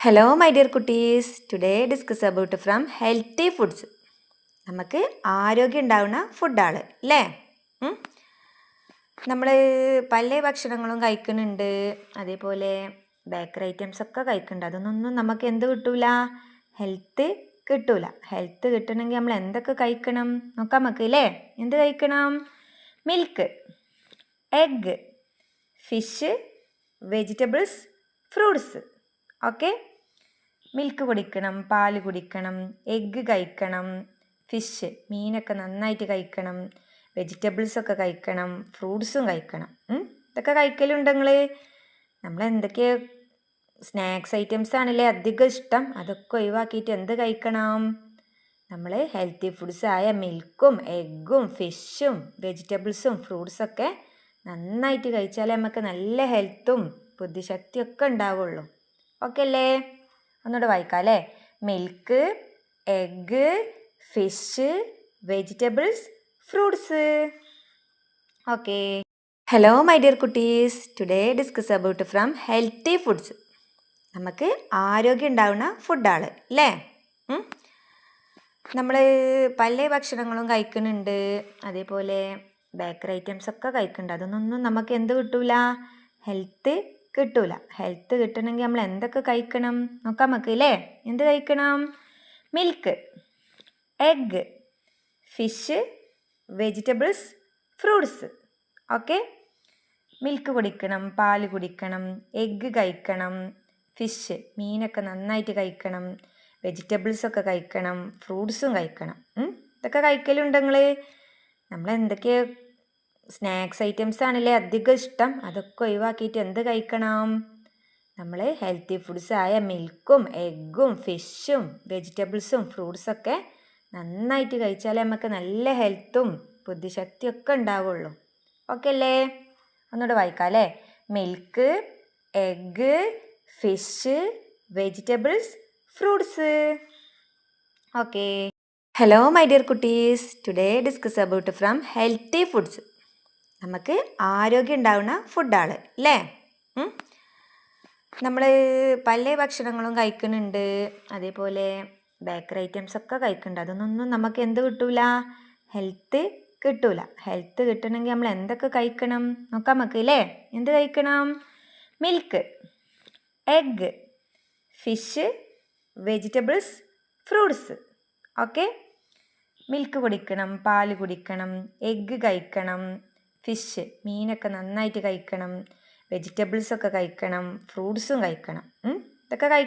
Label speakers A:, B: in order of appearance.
A: Hello my dear കുട്ടീസ്, today discuss about from healthy foods. നമുക്ക് ആരോഗ്യം ഉണ്ടാവുന്ന ഫുഡാണ് അല്ലേ. നമ്മൾ പല ഭക്ഷണങ്ങളും കഴിക്കുന്നുണ്ട്, അതേപോലെ ബേക്കറി ഐറ്റംസ് ഒക്കെ കഴിക്കുന്നുണ്ട്. അതൊന്നും നമുക്ക് എന്ത് കിട്ടൂല, ഹെൽത്ത് കിട്ടൂല. ഹെൽത്ത് കിട്ടണമെങ്കിൽ നമ്മൾ എന്തൊക്കെ കഴിക്കണം നോക്കാം നമുക്ക് അല്ലേ. എന്ത് കഴിക്കണം? Milk, egg, fish, vegetables, fruits. Okay, milk കുടിക്കണം, പാല് കുടിക്കണം, എഗ്ഗ് കഴിക്കണം, ഫിഷ് മീനൊക്കെ നന്നായിട്ട് കഴിക്കണം, വെജിറ്റബിൾസൊക്കെ കഴിക്കണം, ഫ്രൂട്ട്സും കഴിക്കണം. ഇതൊക്കെ കഴിക്കലുണ്ട് നമ്മൾ എന്തൊക്കെ സ്നാക്സ് ഐറ്റംസ് ആണല്ലേ അധികം ഇഷ്ടം, അതൊക്കെ ഒഴിവാക്കിയിട്ട് എന്ത് കഴിക്കണം? നമ്മൾ ഹെൽത്തി ഫുഡ്സ് ആയ മിൽക്കും എഗ്ഗും ഫിഷും വെജിറ്റബിൾസും ഫ്രൂട്ട്സൊക്കെ നന്നായിട്ട് കഴിച്ചാലേ നമുക്ക് നല്ല ഹെൽത്തും ബുദ്ധിശക്തിയൊക്കെ ഉണ്ടാവുള്ളൂ. ഓക്കെ അല്ലേ? ഒന്നുകൂടെ വായിക്കാം അല്ലേ. Milk, egg, fish, vegetables, fruits. Okay, hello my dear കുട്ടീസ്, today discuss about from healthy foods. നമുക്ക് ആരോഗ്യം ഉണ്ടാവുന്ന ഫുഡാണ് അല്ലേ. നമ്മൾ പല ഭക്ഷണങ്ങളും കഴിക്കുന്നുണ്ട്, അതേപോലെ ബേക്കറി ഐറ്റംസ് ഒക്കെ കഴിക്കുന്നുണ്ട്. അതൊന്നും നമുക്ക് എന്ത് കിട്ടൂല, ഹെൽത്ത് കിട്ടൂല. ഹെൽത്ത് കിട്ടണമെങ്കിൽ നമ്മൾ എന്തൊക്കെ കഴിക്കണം നോക്കാം നമുക്ക് അല്ലേ. എന്ത് കഴിക്കണം? Milk, egg, fish, vegetables, fruits. Okay, milk കുടിക്കണം, പാല് കുടിക്കണം, എഗ്ഗ് കഴിക്കണം, ഫിഷ് മീനൊക്കെ നന്നായിട്ട് കഴിക്കണം, വെജിറ്റബിൾസൊക്കെ കഴിക്കണം, ഫ്രൂട്ട്സും കഴിക്കണം. ഇതൊക്കെ കഴിക്കലുണ്ട് നമ്മൾ എന്തൊക്കെ സ്നാക്സ് ഐറ്റംസ് ആണല്ലേ അധികം ഇഷ്ടം, അതൊക്കെ ഒഴിവാക്കിയിട്ട് എന്ത് കഴിക്കണം? നമ്മൾ ഹെൽത്തി ഫുഡ്സ് ആയ മിൽക്കും എഗ്ഗും ഫിഷും വെജിറ്റബിൾസും ഫ്രൂട്ട്സൊക്കെ നന്നായിട്ട് കഴിച്ചാലേ നമുക്ക് നല്ല ഹെൽത്തും ബുദ്ധിശക്തിയൊക്കെ ഉണ്ടാവുള്ളൂ. ഓക്കെ അല്ലേ? ഒന്നുകൂടെ വായിക്കാം അല്ലേ. Milk, egg, fish, vegetables, fruits. Okay, hello my dear കുട്ടീസ്, today discuss about from healthy foods. നമുക്ക് ആരോഗ്യം ഉണ്ടാവുന്ന ഫുഡാണ് അല്ലേ. നമ്മൾ പല ഭക്ഷണങ്ങളും കഴിക്കുന്നുണ്ട്, അതേപോലെ ബേക്കറി ഐറ്റംസ് ഒക്കെ കഴിക്കുന്നുണ്ട്. അതൊന്നും നമുക്ക് എന്ത് കിട്ടൂല, ഹെൽത്ത് കിട്ടൂല. ഹെൽത്ത് കിട്ടണമെങ്കിൽ നമ്മൾ എന്തൊക്കെ കഴിക്കണം നോക്കാം നമുക്ക് അല്ലേ. എന്ത് കഴിക്കണം? Milk, egg, fish, vegetables, fruits. Okay, milk കുടിക്കണം, പാല് കുടിക്കണം, എഗ്ഗ് കഴിക്കണം, ഫിഷ് മീനൊക്കെ നന്നായിട്ട് കഴിക്കണം, വെജിറ്റബിൾസൊക്കെ കഴിക്കണം, ഫ്രൂട്ട്സും കഴിക്കണം. ഇതൊക്കെ